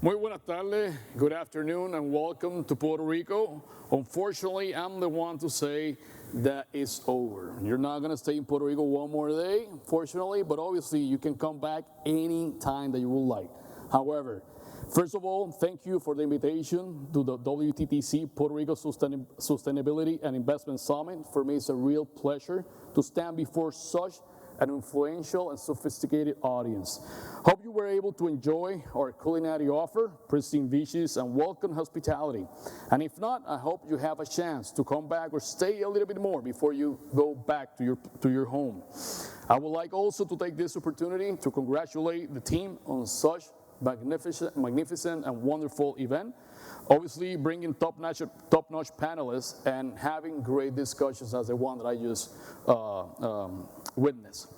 Muy buenas tardes, good afternoon, and welcome to Puerto Rico. Unfortunately, I'm the one to say that it's over. You're not going to stay in Puerto Rico one more day, fortunately, but obviously you can come back any time that you would like. However, first of all, thank you for the invitation to the WTTC Puerto Rico Sustainability and Investment Summit. For me, it's a real pleasure to stand before such an influential and sophisticated audience. Hope you were able to enjoy our culinary offer, pristine dishes, and welcome hospitality. And if not, I hope you have a chance to come back or stay a little bit more before you go back to your home. I would like also to take this opportunity to congratulate the team on such magnificent and wonderful event. Obviously, bringing top-notch panelists and having great discussions as the one that I just witnessed.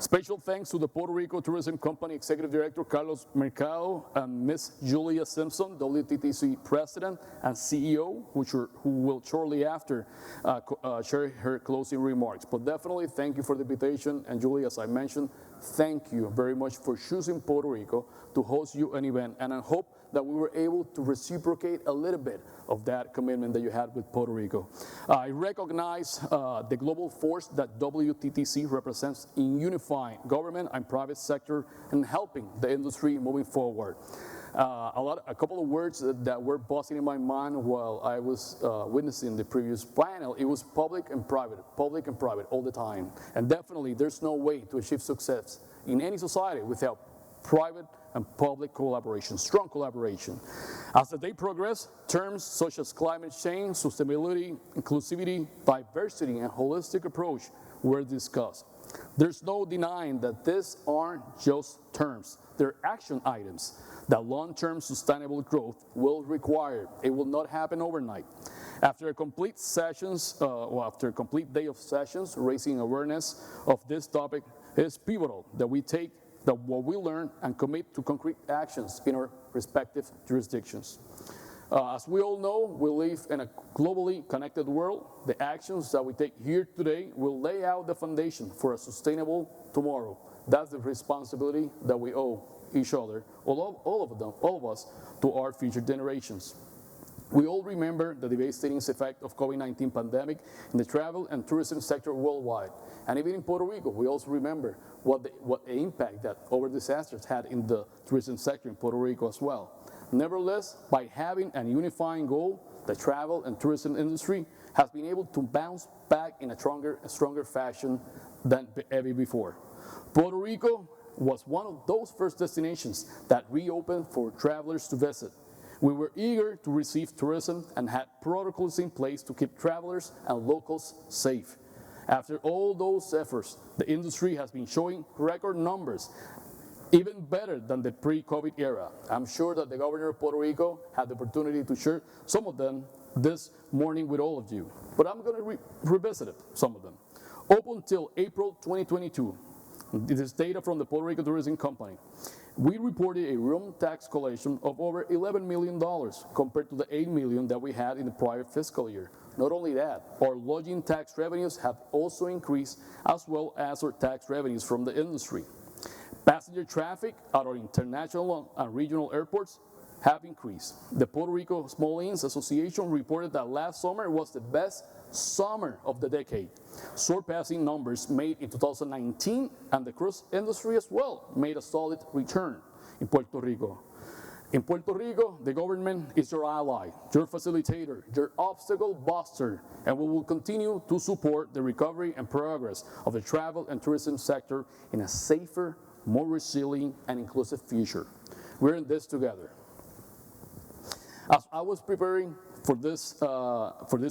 Special thanks to the Puerto Rico Tourism Company Executive Director Carlos Mercado and Ms. Julia Simpson, WTTC President and CEO, who will shortly after share her closing remarks. But definitely thank you for the invitation, and Julia, as I mentioned, thank you very much for choosing Puerto Rico to host you an event, and I hope that we were able to reciprocate a little bit of that commitment that you had with Puerto Rico. I recognize the global force that WTTC represents in unifying government and private sector and helping the industry moving forward. A couple of words that were buzzing in my mind while I was witnessing the previous panel. It was public and private all the time. And definitely there's no way to achieve success in any society without private and public collaboration, strong collaboration. As the day progressed, terms such as climate change, sustainability, inclusivity, diversity, and holistic approach were discussed. There's no denying that these aren't just terms, they're action items that long-term sustainable growth will require. It will not happen overnight. After a complete day of sessions, raising awareness of this topic, it is pivotal that we take what we learn and commit to concrete actions in our respective jurisdictions. As we all know, we live in a globally connected world. The actions that we take here today will lay out the foundation for a sustainable tomorrow. That's the responsibility that we owe each other, all of us, to our future generations. We all remember the devastating effect of COVID-19 pandemic in the travel and tourism sector worldwide. And even in Puerto Rico, we also remember what the impact that our disasters had in the tourism sector in Puerto Rico as well. Nevertheless, by having a unifying goal, the travel and tourism industry has been able to bounce back in a stronger fashion than ever before. Puerto Rico was one of those first destinations that reopened for travelers to visit. We were eager to receive tourism and had protocols in place to keep travelers and locals safe. After all those efforts, the industry has been showing record numbers, even better than the pre-COVID era. I'm sure that the governor of Puerto Rico had the opportunity to share some of them this morning with all of you, but I'm going to revisit some of them. Up until April 2022, this is data from the Puerto Rico Tourism Company. We reported a room tax collection of over $11 million compared to the $8 million that we had in the prior fiscal year. Not only that, our lodging tax revenues have also increased, as well as our tax revenues from the industry. Passenger traffic at our international and regional airports have increased. The Puerto Rico Small Inns Association reported that last summer was the best summer of the decade, surpassing numbers made in 2019, and the cruise industry as well made a solid return in Puerto Rico. In Puerto Rico, the government is your ally, your facilitator, your obstacle buster, and we will continue to support the recovery and progress of the travel and tourism sector in a safer, more resilient, and inclusive future. We're in this together. As I was preparing for this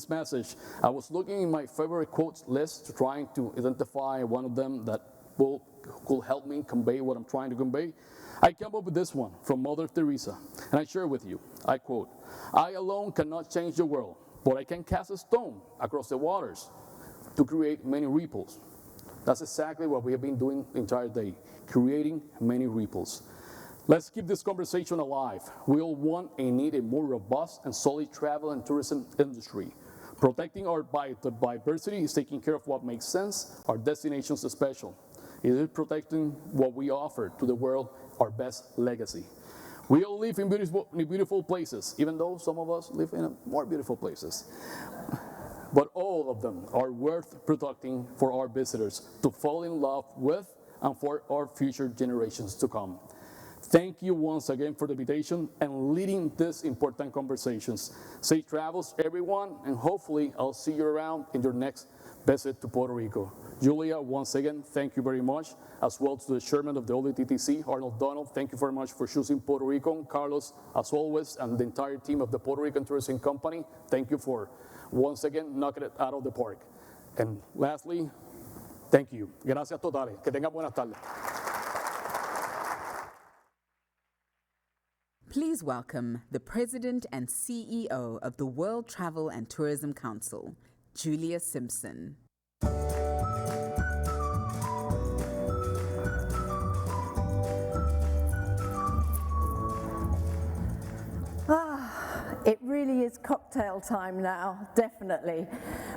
message, I was looking in my favorite quotes list, trying to identify one of them that could help me convey what I'm trying to convey. I came up with this one from Mother Teresa, and I share with you. I quote, "I alone cannot change the world, but I can cast a stone across the waters to create many ripples." That's exactly what we have been doing the entire day, creating many ripples. Let's keep this conversation alive. We all want and need a more robust and solid travel and tourism industry. Protecting our biodiversity is taking care of what makes sense, our destinations are special. It is protecting what we offer to the world, our best legacy. We all live in beautiful places, even though some of us live in more beautiful places. But all of them are worth protecting for our visitors to fall in love with and for our future generations to come. Thank you once again for the invitation and leading these important conversations. Safe travels, everyone, and hopefully I'll see you around in your next visit to Puerto Rico. Julia, once again, thank you very much, as well to the chairman of the WTTC, Arnold Donald. Thank you very much for choosing Puerto Rico. Carlos, as always, and the entire team of the Puerto Rican Tourism Company, thank you for, once again, knocking it out of the park. And lastly, thank you. Gracias totales. Que tengan buenas tardes. Please welcome the President and CEO of the World Travel and Tourism Council, Julia Simpson. It really is cocktail time now, definitely.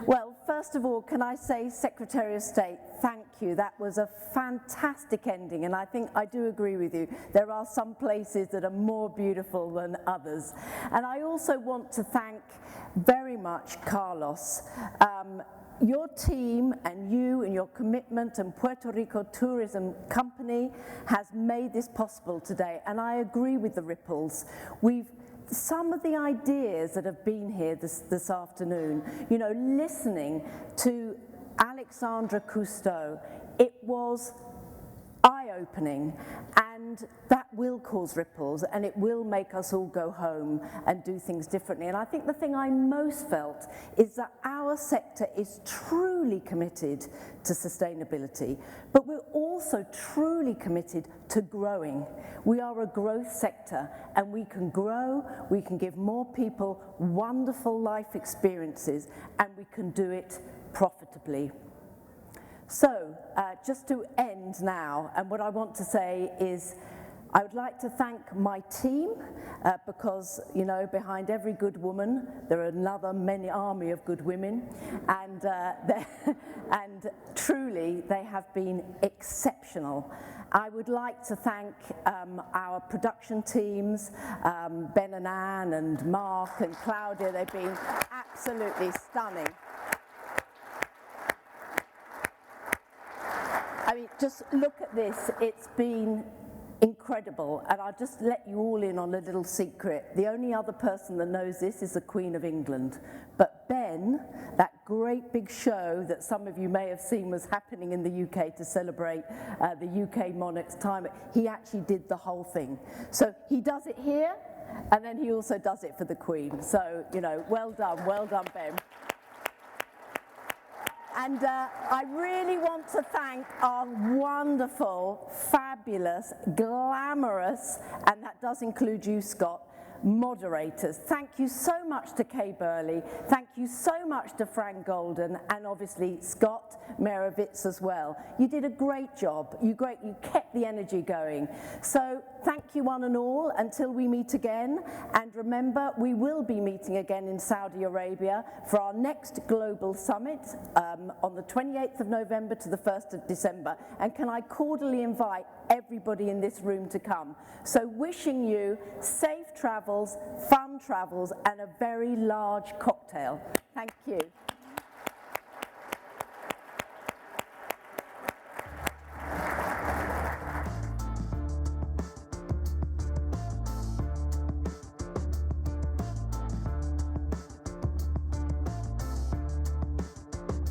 Well, first of all, can I say, Secretary of State, thank you. That was a fantastic ending, and I think I do agree with you. There are some places that are more beautiful than others. And I also want to thank very much Carlos. Your team and you and your commitment and Puerto Rico Tourism Company has made this possible today, and I agree with the ripples. Some of the ideas that have been here this afternoon, you know, listening to Alexandra Cousteau, it was eye-opening, and that will cause ripples, and it will make us all go home and do things differently. And I think the thing I most felt is that our sector is truly committed to sustainability, but we're also truly committed to growing. We are a growth sector, and we can grow, we can give more people wonderful life experiences, and we can do it profitably. So, just to end now, and what I want to say is I would like to thank my team because, you know, behind every good woman, there are another many army of good women, and, and truly they have been exceptional. I would like to thank our production teams, Ben and Anne and Mark and Claudia. They've been absolutely stunning. I mean, just look at this. It's been incredible, and I'll just let you all in on a little secret. The only other person that knows this is the Queen of England. But Ben, that great big show that some of you may have seen was happening in the UK to celebrate the UK monarch's time, he actually did the whole thing. So he does it here, and then he also does it for the Queen. So, you know, well done, Ben. And I really want to thank our wonderful, fabulous, glamorous, and that does include you, Scott, moderators. Thank you so much to Kay Burley. Thank you so much to Frank Golden, and obviously Scott Merovitz as well. You did a great job. You kept the energy going. So thank you one and all until we meet again. And remember, we will be meeting again in Saudi Arabia for our next global summit on the 28th of November to the 1st of December. And can I cordially invite everybody in this room to come. So wishing you safe travels, fun travels, and a very large cocktail. Thank you.